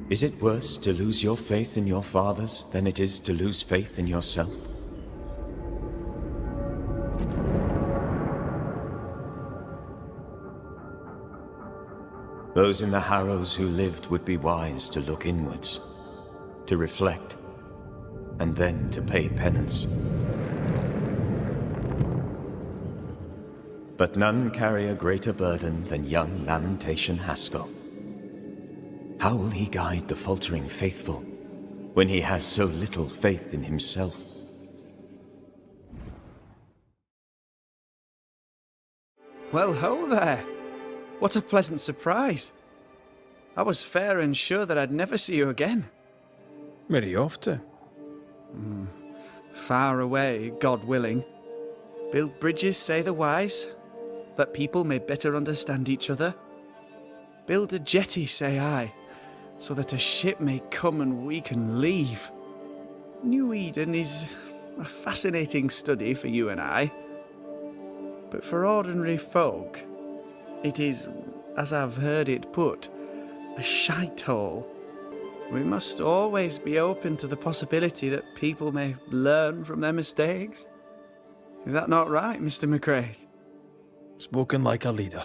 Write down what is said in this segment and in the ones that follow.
Is it worse to lose your faith in your fathers than it is to lose faith in yourself? Those in the Harrows who lived would be wise to look inwards, to reflect, and then to pay penance. But none carry a greater burden than young Lamentation Haskell. How will he guide the faltering faithful when he has so little faith in himself? Well, ho there! What a pleasant surprise! I was fair and sure that I'd never see you again. Where are you off to? Far away, God willing. Build bridges, say the wise, that people may better understand each other. Build a jetty, say I, so that a ship may come and we can leave. New Eden is a fascinating study for you and I. But for ordinary folk, it is, as I've heard it put, a shithole. We must always be open to the possibility that people may learn from their mistakes. Is that not right, Mr. McCraith? Spoken like a leader.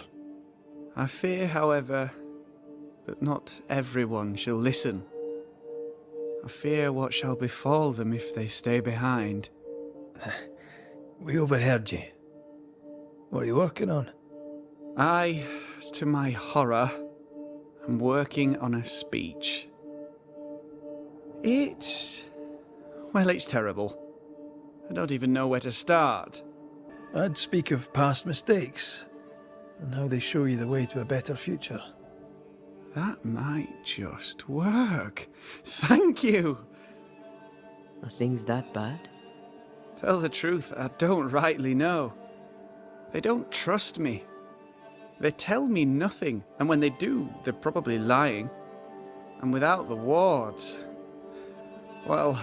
I fear, however, that not everyone shall listen. I fear what shall befall them if they stay behind. We overheard you. What are you working on? I, to my horror, am working on a speech. It's terrible. I don't even know where to start. I'd speak of past mistakes and how they show you the way to a better future. That might just work. Thank you! Are things that bad? Tell the truth, I don't rightly know. They don't trust me. They tell me nothing, and when they do, they're probably lying. And without the wards, well,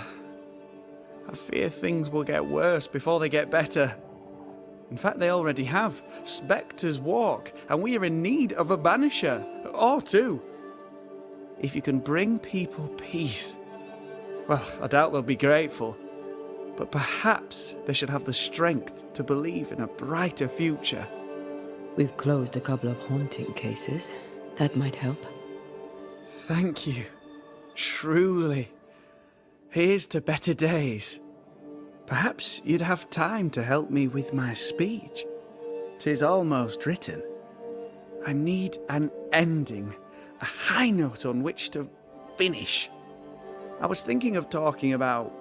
I fear things will get worse before they get better. In fact, they already have. Spectres walk, and we are in need of a banisher, or two. If you can bring people peace, well, I doubt they'll be grateful. But perhaps they should have the strength to believe in a brighter future. We've closed a couple of haunting cases. That might help. Thank you. Truly. Here's to better days. Perhaps you'd have time to help me with my speech. 'Tis almost written. I need an ending, a high note on which to finish. I was thinking of talking about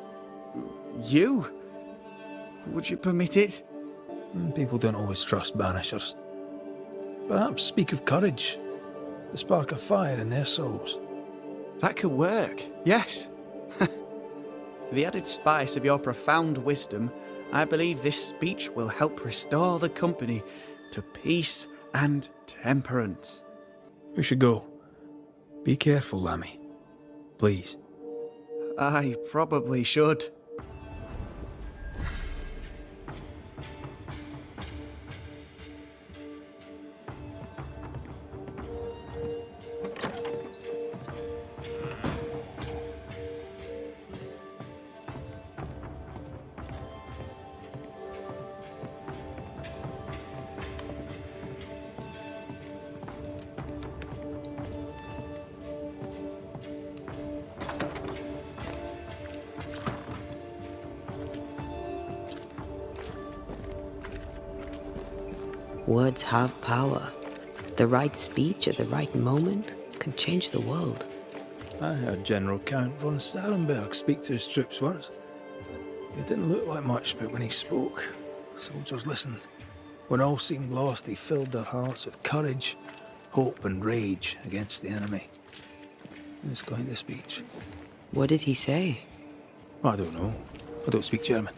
you. Would you permit it? People don't always trust Banishers. Perhaps speak of courage, the spark of fire in their souls. That could work, yes. The added spice of your profound wisdom, I believe this speech will help restore the company to peace and temperance. We should go. Be careful, Lammy. Please. I probably should. Words have power. The right speech at the right moment can change the world. I heard General Count von Starenberg speak to his troops once. It didn't look like much, but when he spoke, soldiers listened. When all seemed lost, he filled their hearts with courage, hope and rage against the enemy. It was quite the speech. What did he say? I don't know. I don't speak German.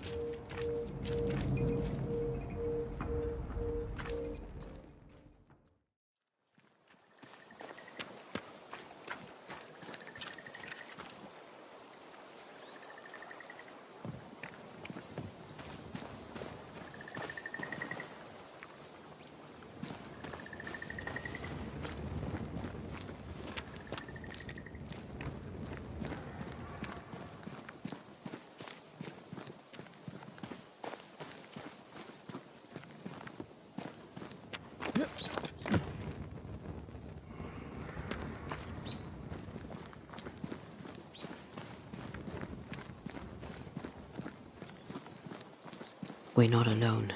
We're not alone.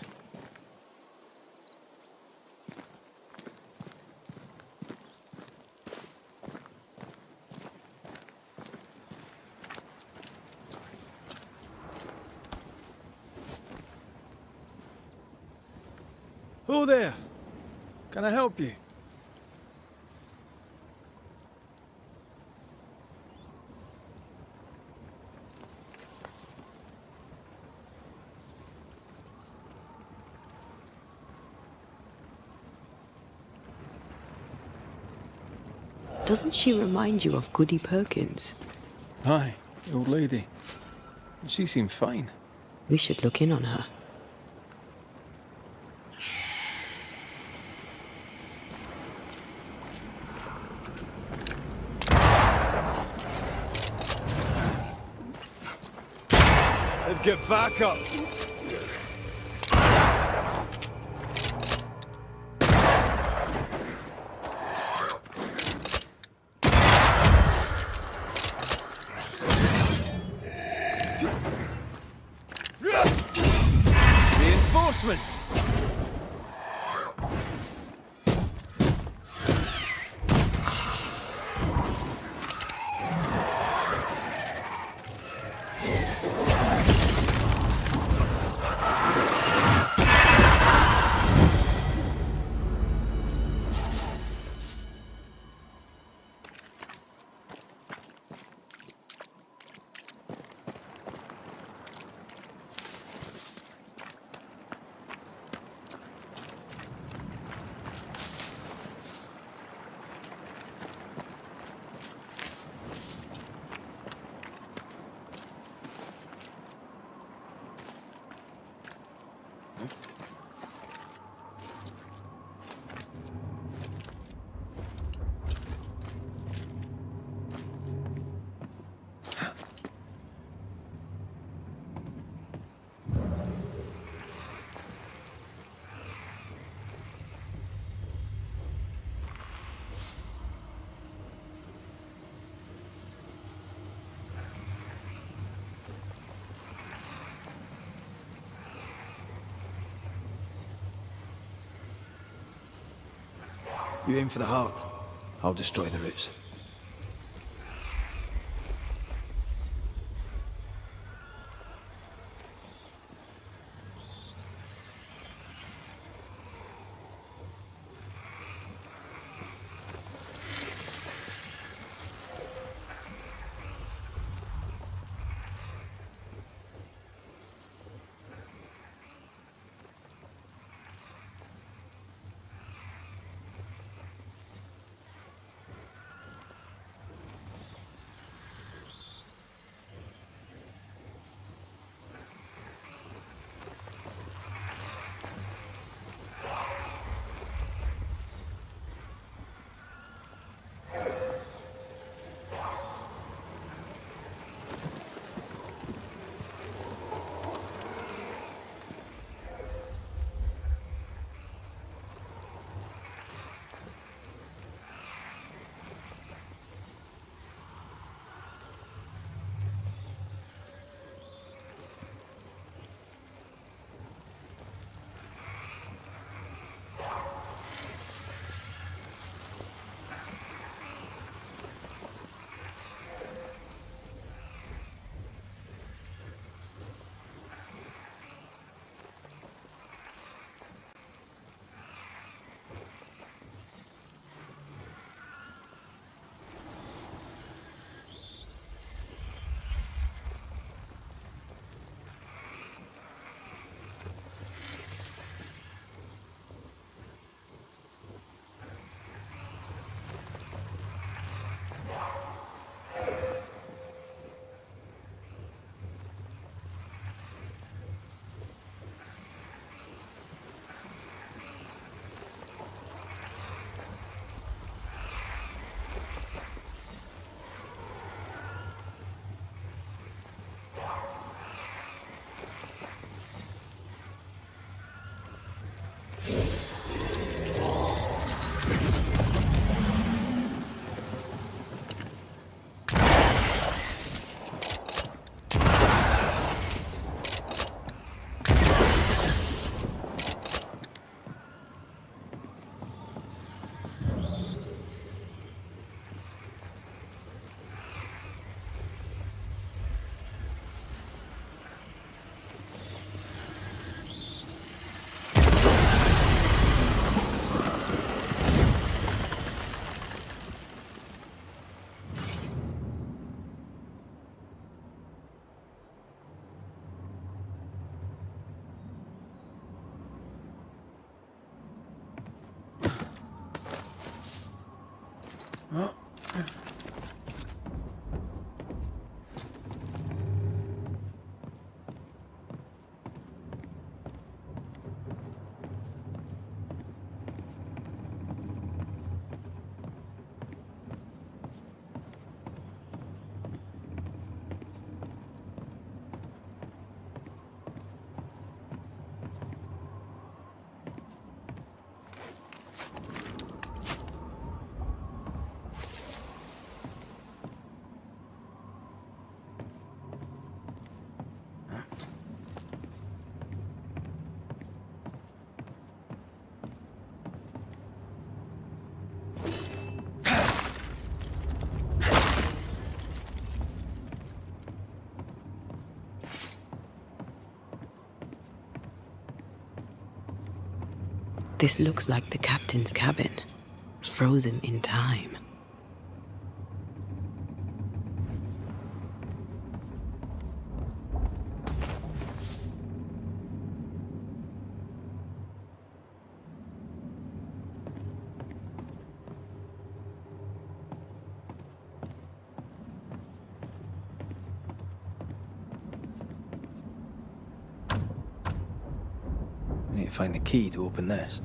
Who there? Can I help you? Doesn't she remind you of Goody Perkins? Aye, the old lady. She seemed fine. We should look in on her. Let's get back up. Reinforcements! You aim for the heart. I'll destroy the roots. This looks like the captain's cabin, frozen in time. We need to find the key to open this.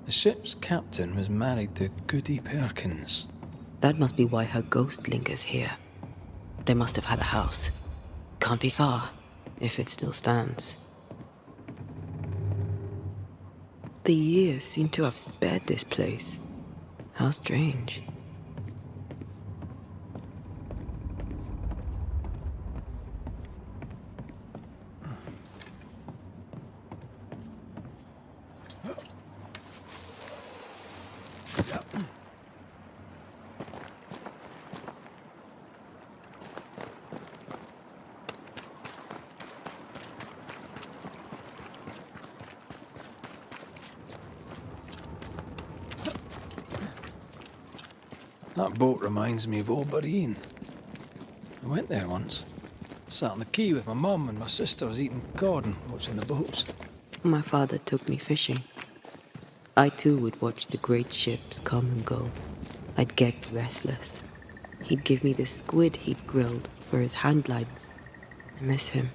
The ship's captain was married to Goody Perkins. That must be why her ghost lingers here. They must have had a house. Can't be far, if it still stands. The years seem to have spared this place. How strange. That boat reminds me of Old Bareen. I went there once. Sat on the quay with my mum and my sisters eating cod and watching the boats. My father took me fishing. I too would watch the great ships come and go. I'd get restless. He'd give me the squid he'd grilled for his hand lines. I miss him.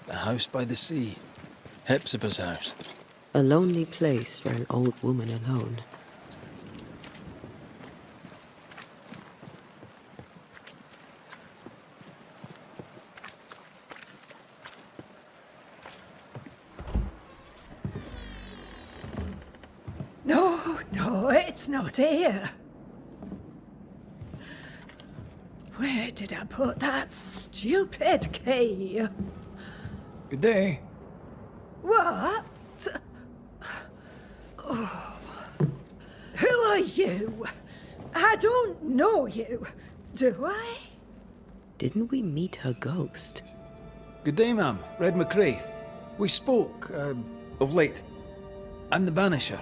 A house by the sea. Hephziba's house. A lonely place for an old woman alone. No, it's not here. Where did I put that stupid key? Good day. What? Oh. Who are you? I don't know you, do I? Didn't we meet her ghost? Good day, ma'am. Red McCraith. We spoke, of late. I'm the Banisher.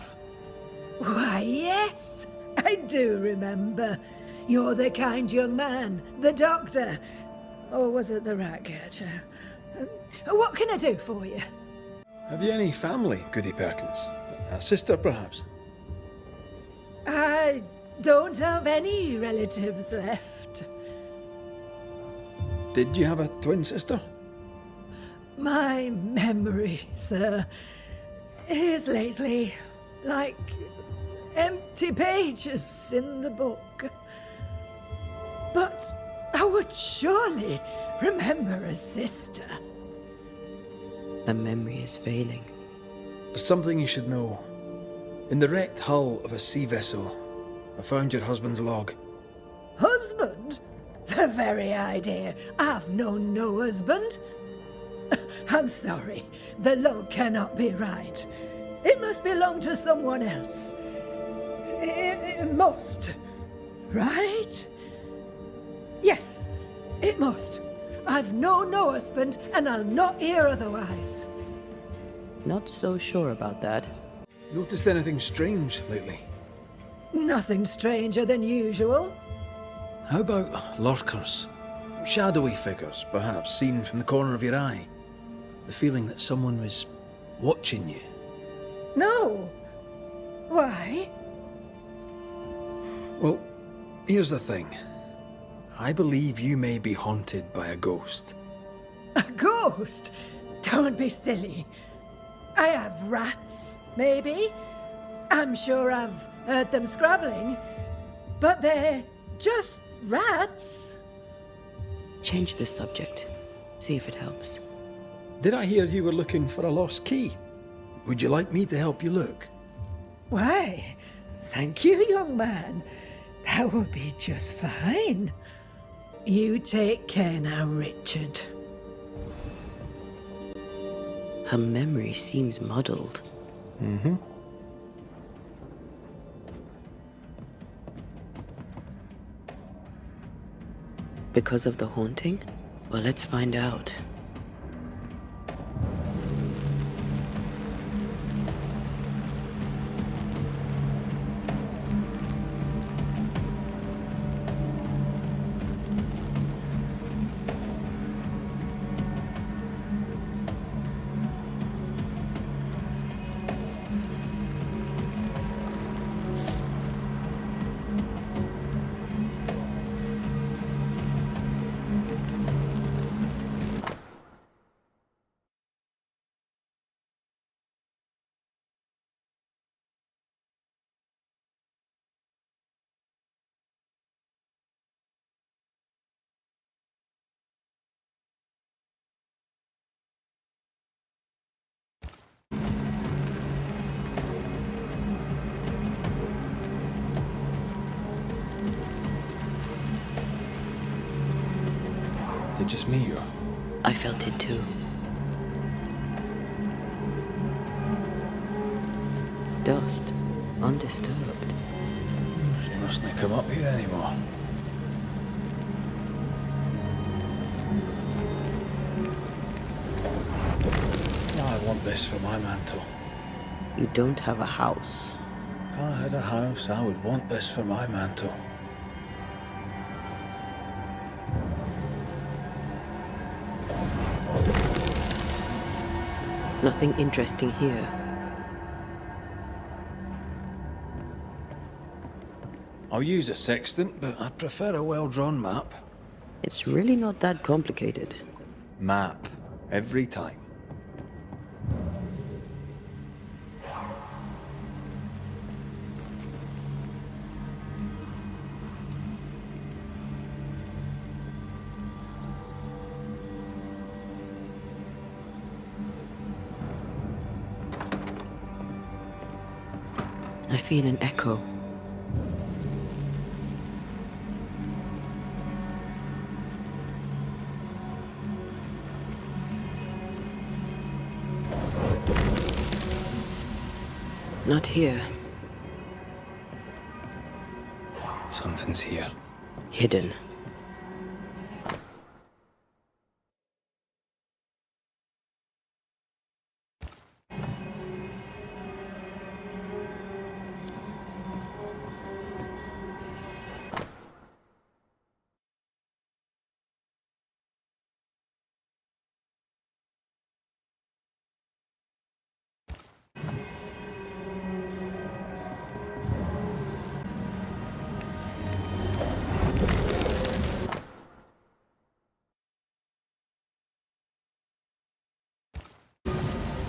Why, yes, I do remember. You're the kind young man, the doctor. Or was it the rat catcher? What can I do for you? Have you any family, Goody Perkins? A sister, perhaps? I don't have any relatives left. Did you have a twin sister? My memory, sir, is lately like empty pages in the book. But I would surely remember a sister. The memory is failing. There's something you should know. In the wrecked hull of a sea vessel, I found your husband's log. Husband? The very idea. I've known no husband. I'm sorry. The log cannot be right. It must belong to someone else. It must. Right? Yes, it must. I've known no husband, and I'll not hear otherwise. Not so sure about that. Noticed anything strange lately? Nothing stranger than usual. How about lurkers? Shadowy figures, perhaps, seen from the corner of your eye. The feeling that someone was watching you. No. Why? Well, here's the thing. I believe you may be haunted by a ghost. A ghost? Don't be silly. I have rats, maybe. I'm sure I've heard them scrabbling. But they're just rats. Change the subject. See if it helps. Did I hear you were looking for a lost key? Would you like me to help you look? Why, thank you, young man. That would be just fine. You take care now, Richard. Her memory seems muddled. Mm-hmm. Because of the haunting? Well, let's find out. Is it just me or? I felt it too. Dust, undisturbed. She mustn't come up here anymore. I want this for my mantle. You don't have a house. If I had a house, I would want this for my mantle. Nothing interesting here. I'll use a sextant, but I'd prefer a well-drawn map. It's really not that complicated. Map. Every time. I feel an echo. Not here. Something's here. Hidden.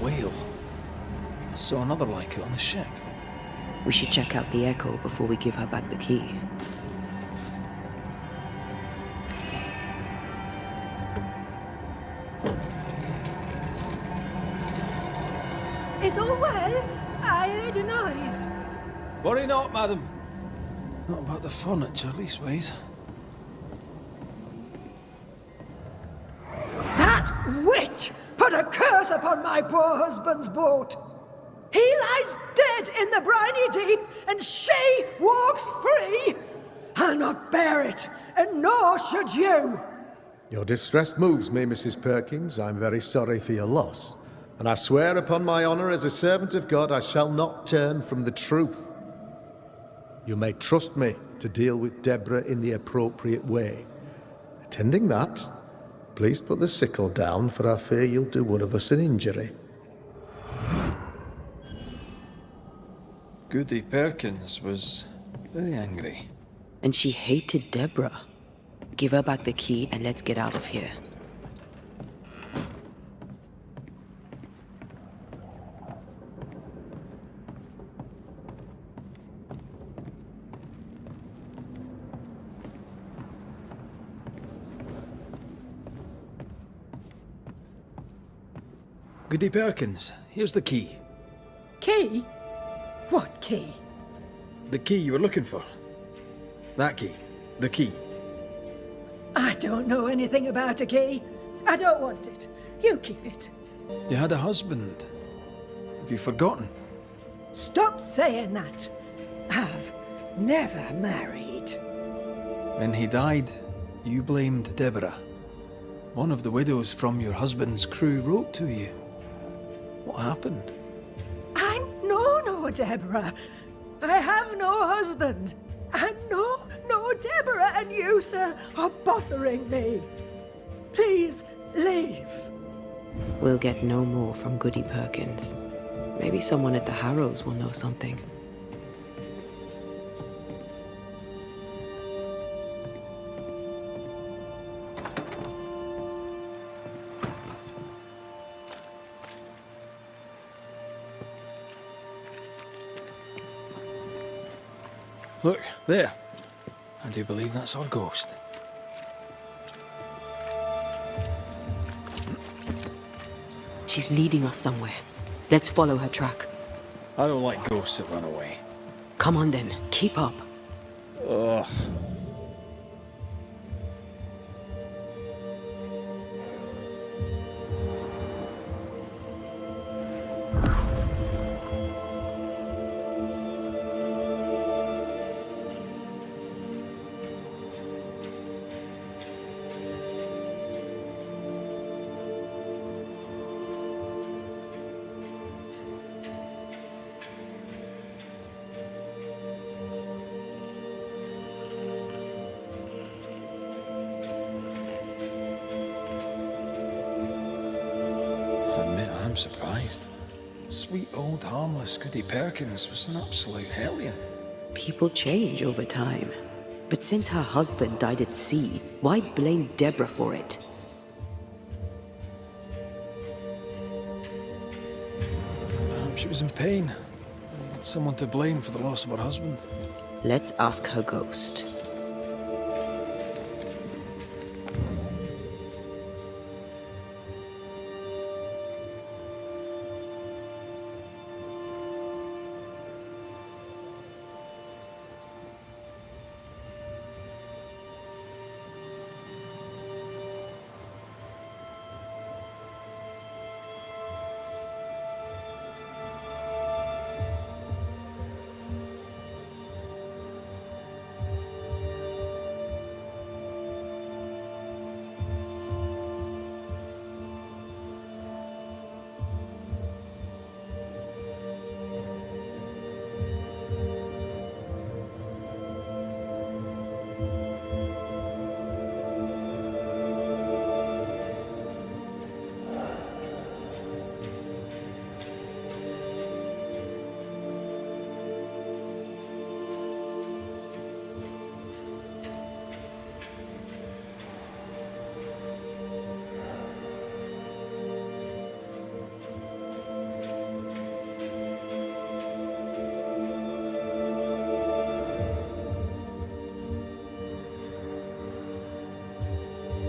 Whale. I saw another like it on the ship. We should check out the echo before we give her back the key. Is all well? I heard a noise. Worry not, madam. Not about the furniture, leastways. That witch put a curse upon my poor husband's boat. He lies dead in the briny deep, and she walks free. I'll not bear it, and nor should you. Your distress moves me, Mrs. Perkins. I'm very sorry for your loss. And I swear upon my honour as a servant of God, I shall not turn from the truth. You may trust me to deal with Deborah in the appropriate way. Attending that, please put the sickle down, for I fear you'll do one of us an injury. Goody Perkins was very angry. And she hated Deborah. Give her back the key and let's get out of here. Goody Perkins, here's the key. Key? What key? The key you were looking for. That key. The key. I don't know anything about a key. I don't want it. You keep it. You had a husband. Have you forgotten? Stop saying that. I've never married. When he died, you blamed Deborah. One of the widows from your husband's crew wrote to you. What happened? I know no Deborah. I have no husband. I know no Deborah, and you, sir, are bothering me. Please, leave. We'll get no more from Goody Perkins. Maybe someone at the Harrows will know something. Look, there. I do believe that's our ghost. She's leading us somewhere. Let's follow her track. I don't like ghosts that run away. Come on then, keep up. Ugh. I'm surprised. Sweet old harmless Goody Perkins was an absolute hellion. People change over time. But since her husband died at sea, why blame Deborah for it? Perhaps she was in pain. Needed someone to blame for the loss of her husband. Let's ask her ghost.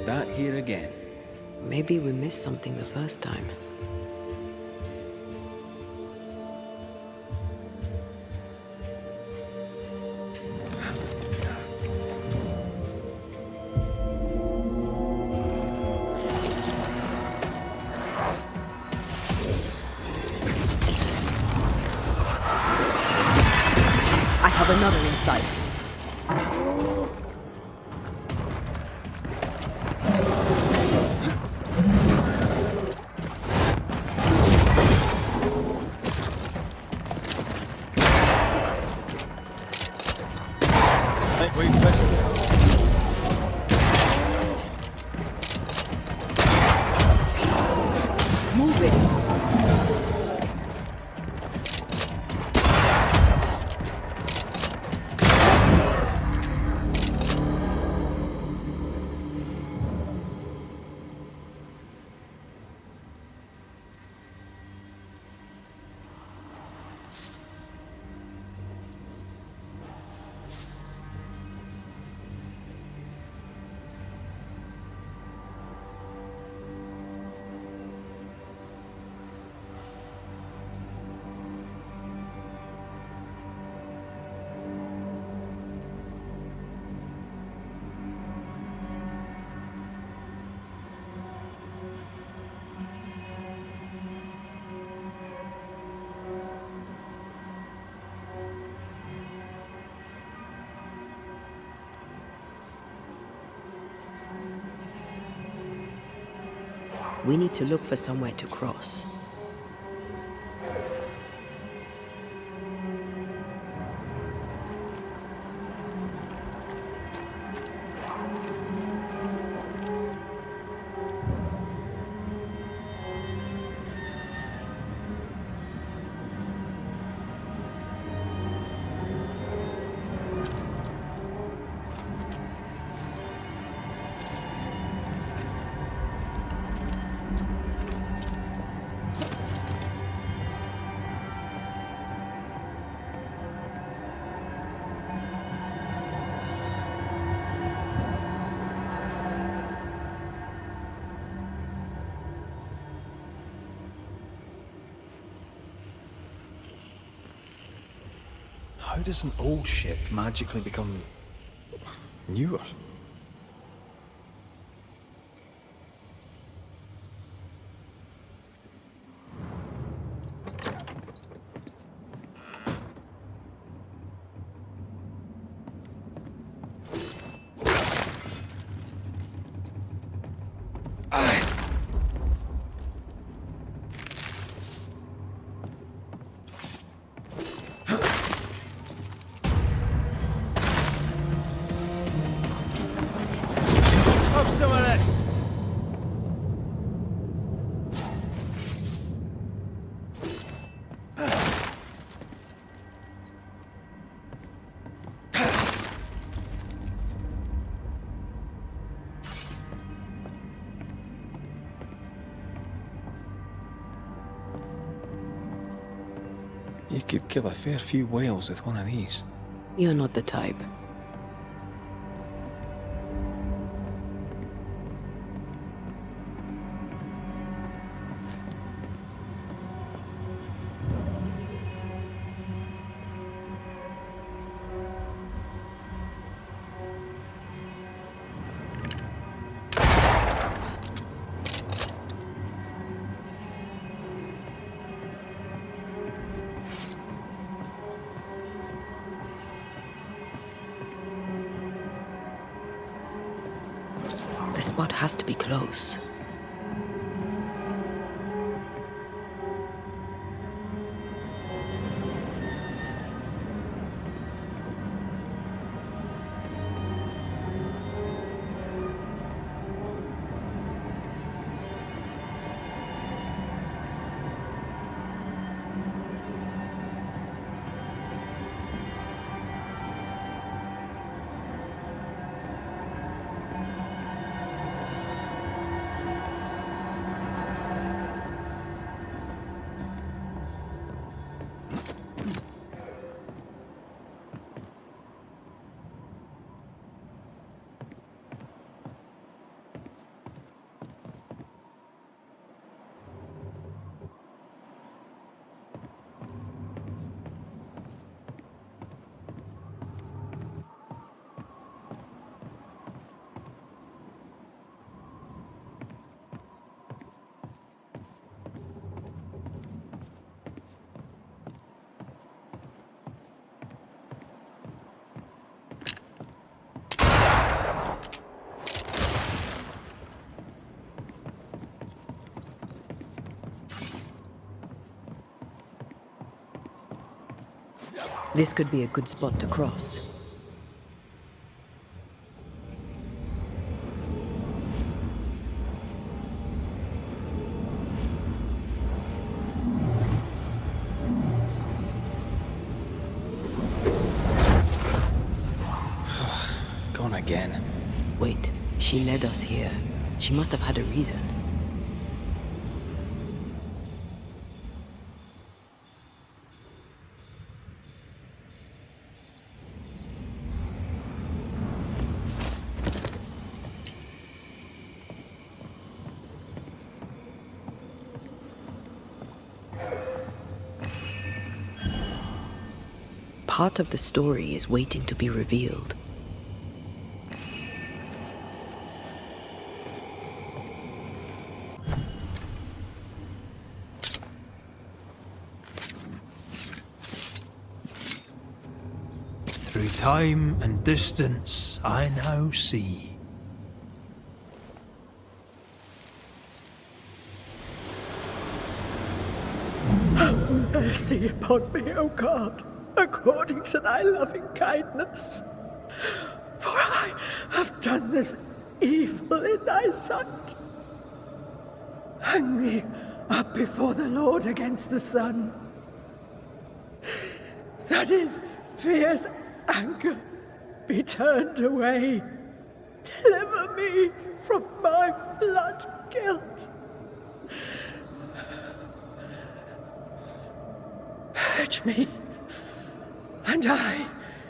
That here again. Maybe we missed something the first time. I have another insight. We've missed it. Move it! We need to look for somewhere to cross. How does an old ship magically become newer? Have some of this! You could kill a fair few whales with one of these. You're not the type. The spot has to be close. This could be a good spot to cross. Gone again. Wait, she led us here. She must have had a reason. Part of the story is waiting to be revealed. Through time and distance, I now see. mercy upon me, O God, according to thy loving kindness. For I have done this evil in thy sight. Hang me up before the Lord against the sun, that his fierce anger be turned away. Deliver me from my blood guilt. Purge me, and I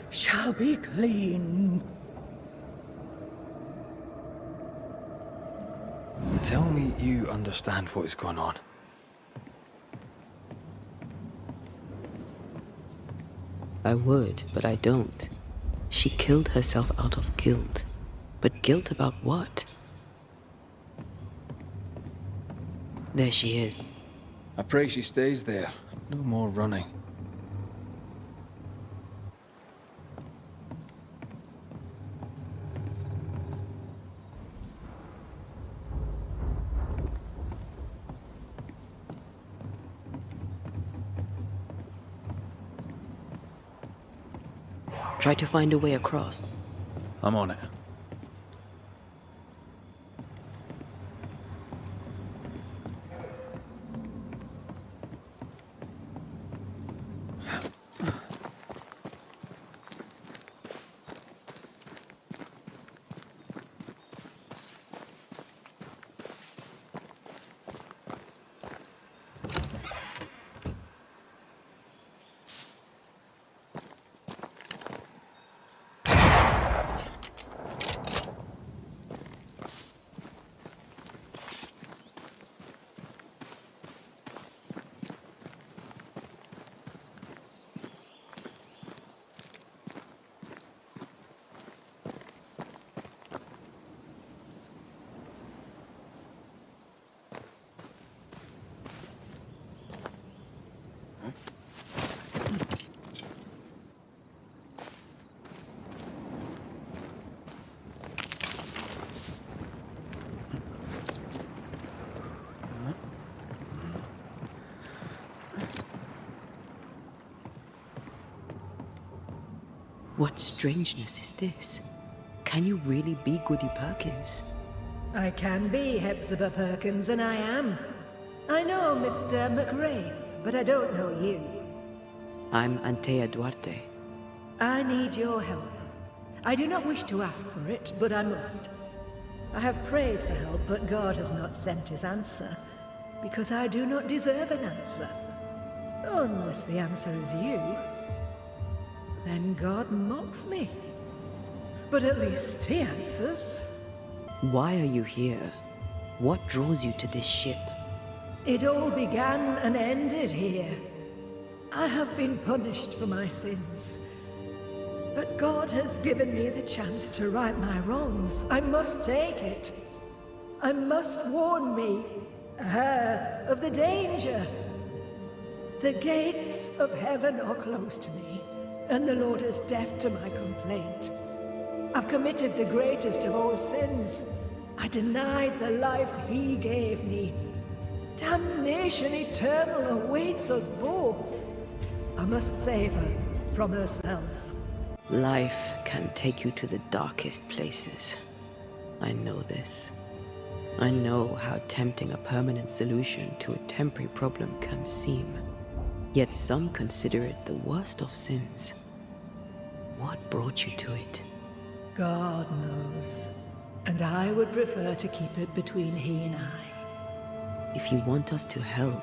shall be clean. Tell me you understand what is going on. I would, but I don't. She killed herself out of guilt. But guilt about what? There she is. I pray she stays there. No more running. Try to find a way across. I'm on it. What strangeness is this? Can you really be Goody Perkins? I can be Hephziba Perkins, and I am. I know Mr. McRae, but I don't know you. I'm Antea Duarte. I need your help. I do not wish to ask for it, but I must. I have prayed for help, but God has not sent his answer, because I do not deserve an answer. Unless the answer is you. Then God mocks me. But at least he answers. Why are you here? What draws you to this ship? It all began and ended here. I have been punished for my sins. But God has given me the chance to right my wrongs. I must take it. I must warn me, her, of the danger. The gates of heaven are closed to me, and the Lord is deaf to my complaint. I've committed the greatest of all sins. I denied the life he gave me. Damnation eternal awaits us both. I must save her from herself. Life can take you to the darkest places. I know this. I know how tempting a permanent solution to a temporary problem can seem. Yet some consider it the worst of sins. What brought you to it? God knows. And I would prefer to keep it between he and I. If you want us to help,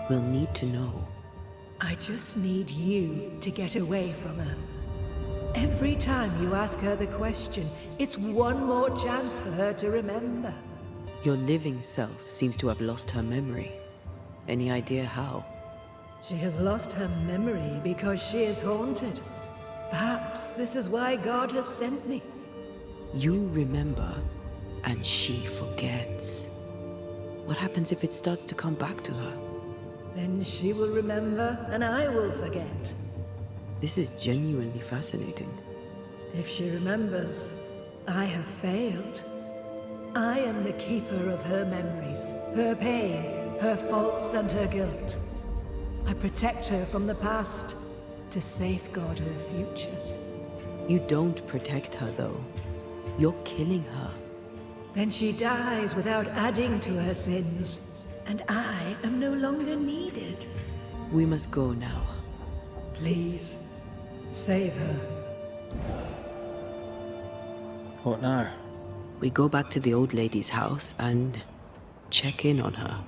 we'll need to know. I just need you to get away from her. Every time you ask her the question, it's one more chance for her to remember. Your living self seems to have lost her memory. Any idea how? She has lost her memory because she is haunted. Perhaps this is why God has sent me. You remember, and she forgets. What happens if it starts to come back to her? Then she will remember, and I will forget. This is genuinely fascinating. If she remembers, I have failed. I am the keeper of her memories, her pain, her faults, and her guilt. I protect her from the past to safeguard her future. You don't protect her, though. You're killing her. Then she dies without adding to her sins, and I am no longer needed. We must go now. Please, save her. What now? We go back to the old lady's house and check in on her.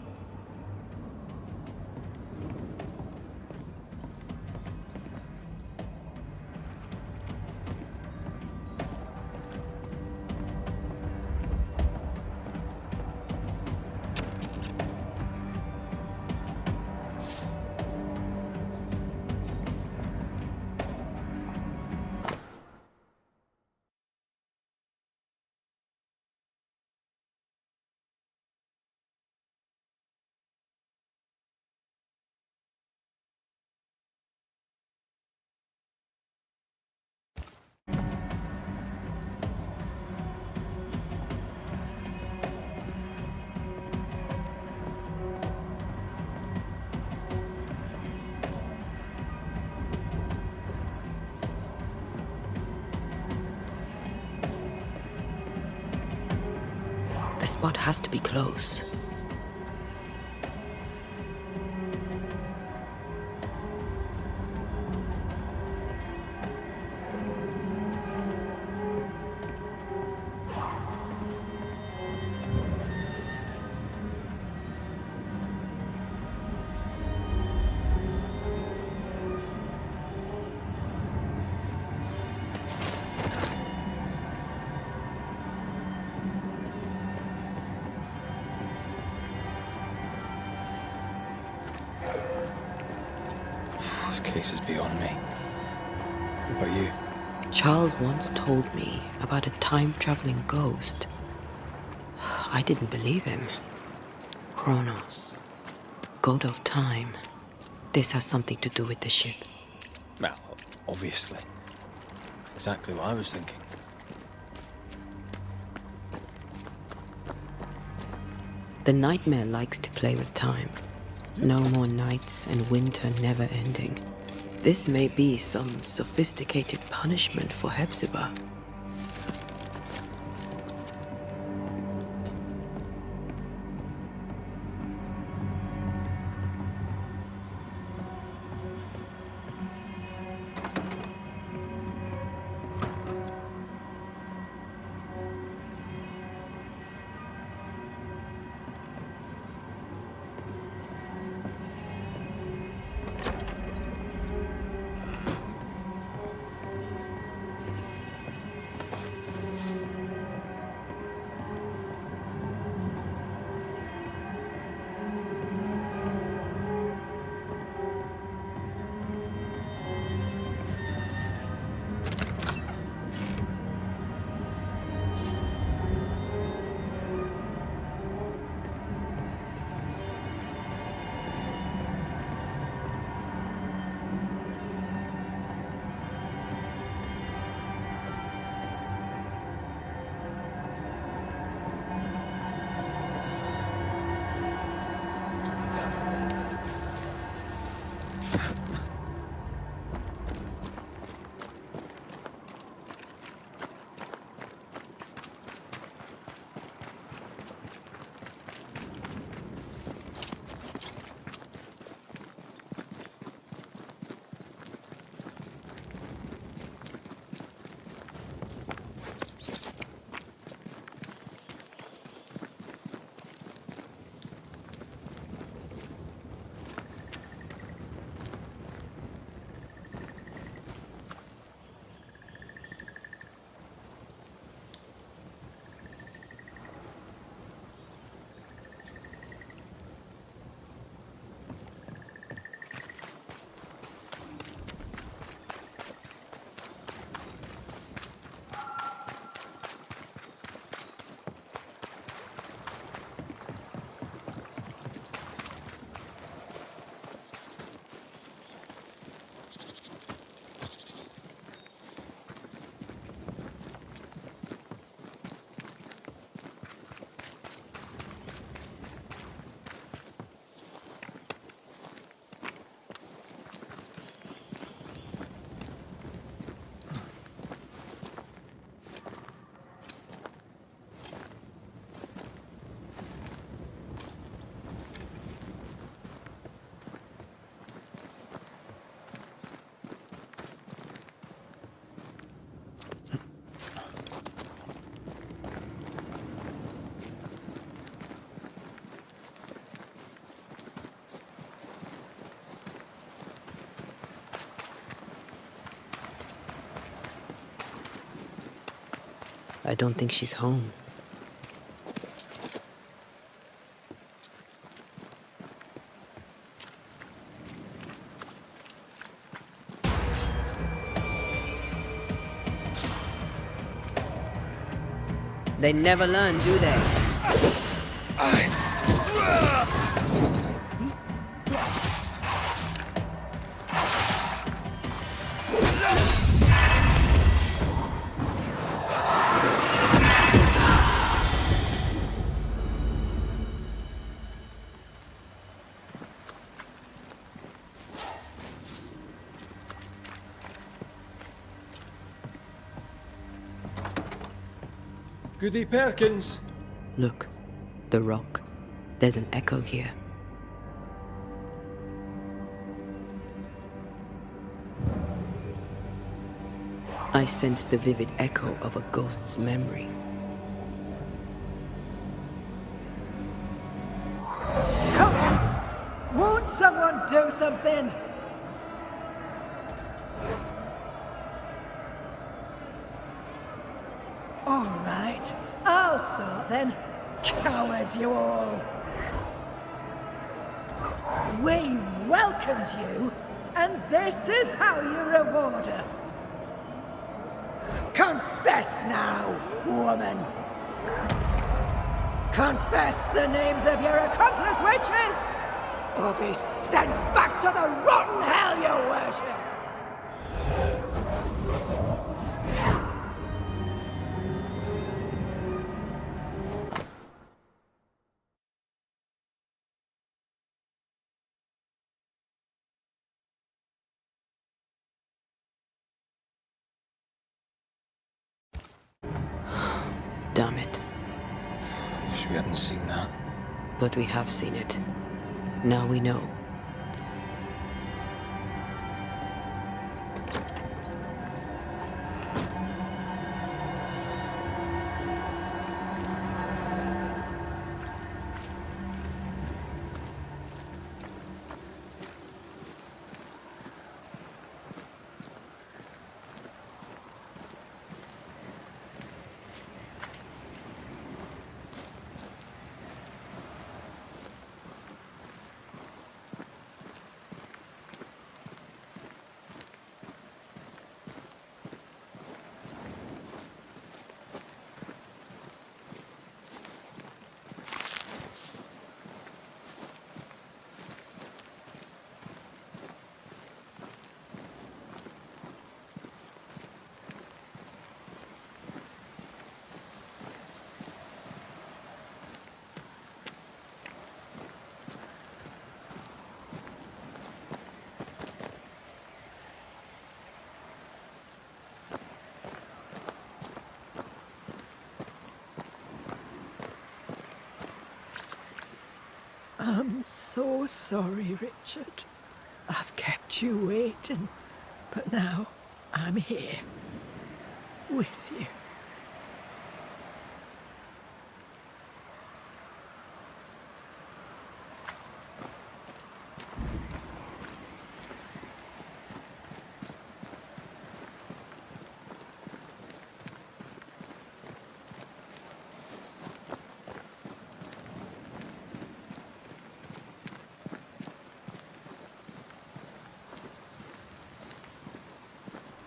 The spot has to be close. Case is beyond me. What about you? Charles once told me about a time-traveling ghost. I didn't believe him. Kronos, god of time. This has something to do with the ship. Well, obviously. Exactly what I was thinking. The nightmare likes to play with time. No more nights and winter never ending. This may be some sophisticated punishment for Hephziba. I don't think she's home. They never learn, do they? Goody Perkins! Look, the rock. There's an echo here. I sense the vivid echo of a ghost's memory. Come on! Won't someone do something? All right, I'll start then. Cowards, you all! We welcomed you, and this is how you reward us. Confess now, woman! Confess the names of your accomplice witches, or be sent back to the rotten hell you worship! Damn it. Wish we hadn't seen that. But we have seen it. Now we know. I'm so sorry, Richard. I've kept you waiting, but now I'm here. With you.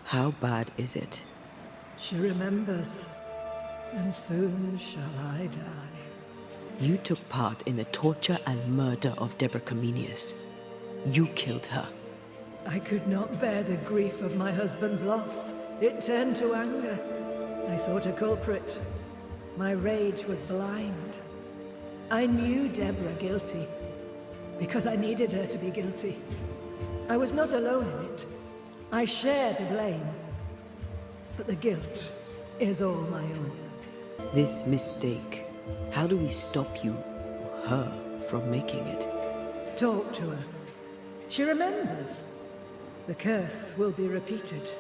How bad is it? She remembers, and soon shall I die. You took part in the torture and murder of Deborah Comenius. You killed her. I could not bear the grief of my husband's loss. It turned to anger. I sought a culprit. My rage was blind. I knew Deborah guilty, because I needed her to be guilty. I was not alone in it. I share the blame, but the guilt is all my own. This mistake, how do we stop you, her, from making it? Talk to her. She remembers. The curse will be repeated.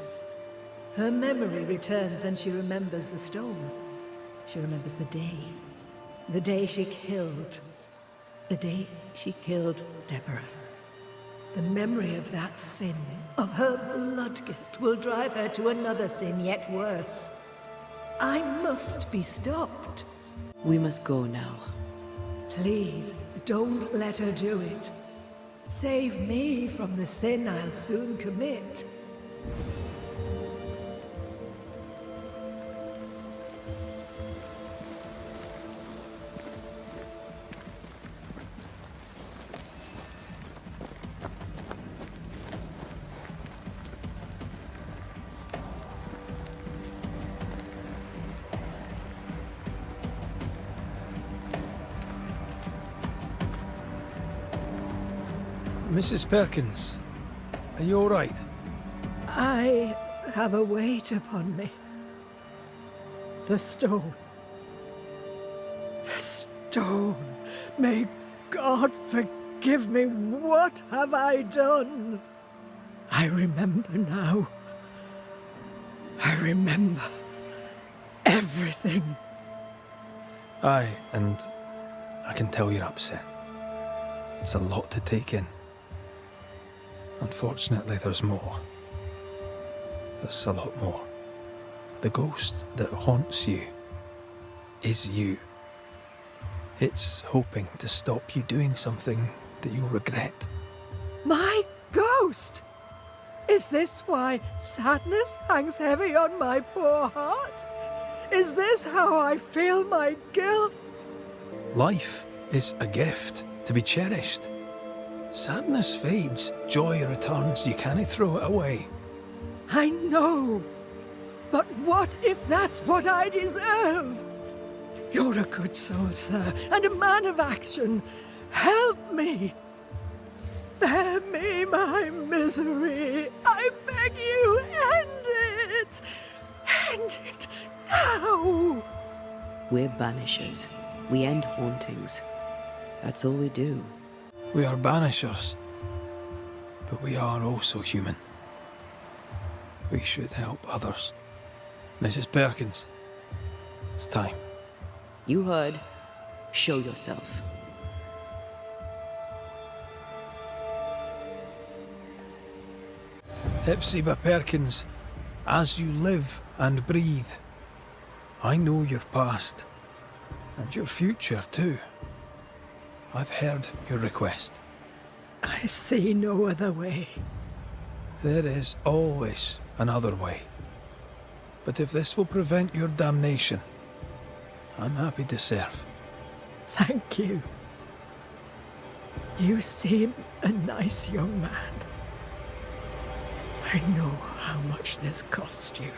Her memory returns and she remembers the stone. She remembers the day. The day she killed. The day she killed Deborah. The memory of that sin, of her blood guilt, will drive her to another sin yet worse. I must be stopped. We must go now. Please, don't let her do it. Save me from the sin I'll soon commit. Mrs. Perkins, are you all right? I have a weight upon me. The stone. The stone. May God forgive me. What have I done? I remember now. I remember everything. Aye, and I can tell you're upset. It's a lot to take in. Unfortunately, there's more. There's a lot more. The ghost that haunts you is you. It's hoping to stop you doing something that you'll regret. My ghost! Is this why sadness hangs heavy on my poor heart? Is this how I feel my guilt? Life is a gift to be cherished. Sadness fades, joy returns, you can't throw it away. I know. But what if that's what I deserve? You're a good soul, sir, and a man of action. Help me. Spare me my misery. I beg you, end it. End it now. We're banishers. We end hauntings. That's all we do. We are banishers, but we are also human. We should help others. Mrs. Perkins, it's time. You heard. Show yourself. Hephziba Perkins, as you live and breathe, I know your past, and your future too. I've heard your request. I see no other way. There is always another way. But if this will prevent your damnation, I'm happy to serve. Thank you. You seem a nice young man. I know how much this cost you.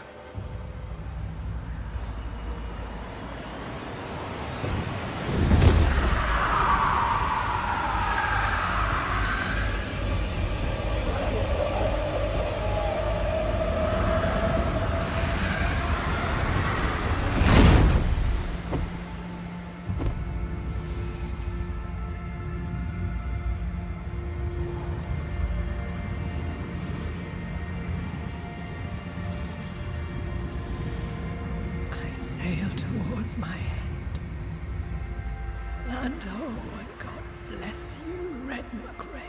Sail towards my end. Land ho, and God bless you, Red McRae.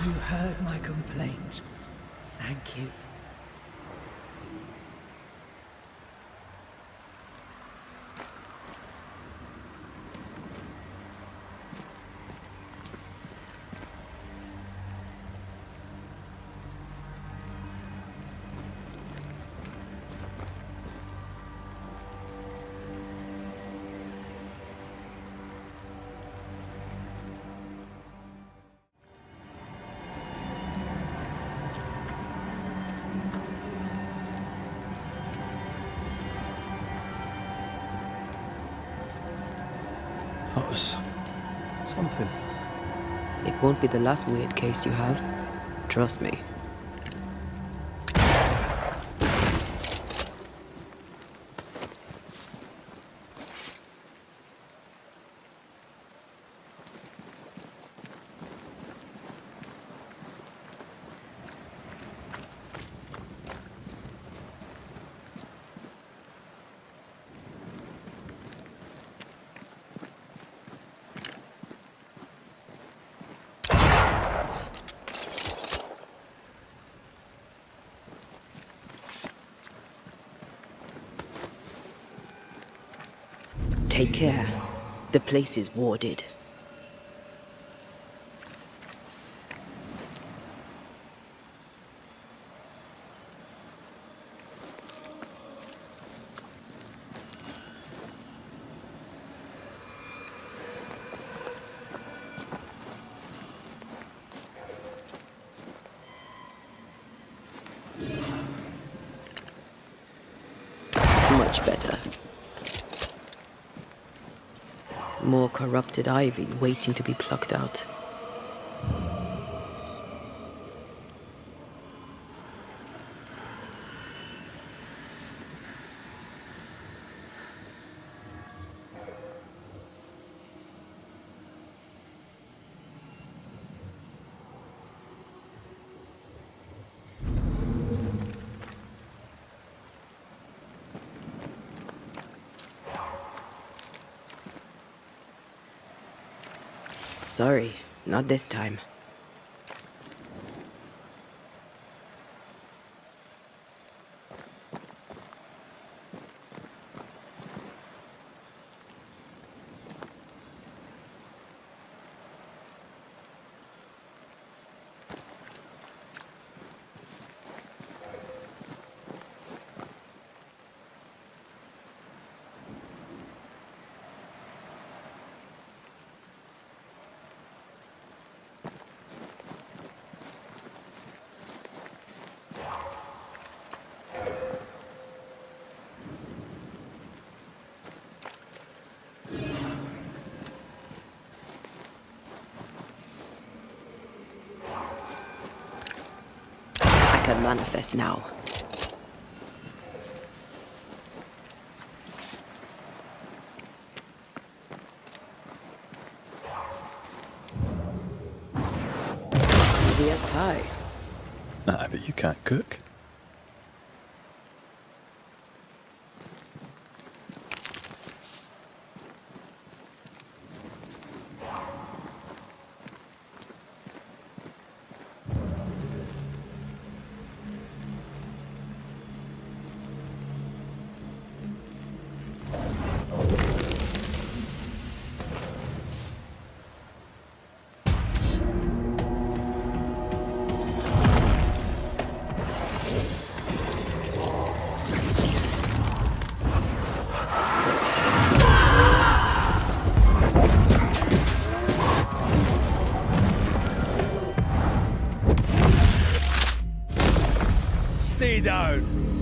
You heard my complaint. Thank you. That was something. It won't be the last weird case you have. Trust me. Take care. The place is warded. Much better. More corrupted ivy waiting to be plucked out. Sorry, not this time. Can manifest now. Easy as pie. I bet you can't cook. Stay down.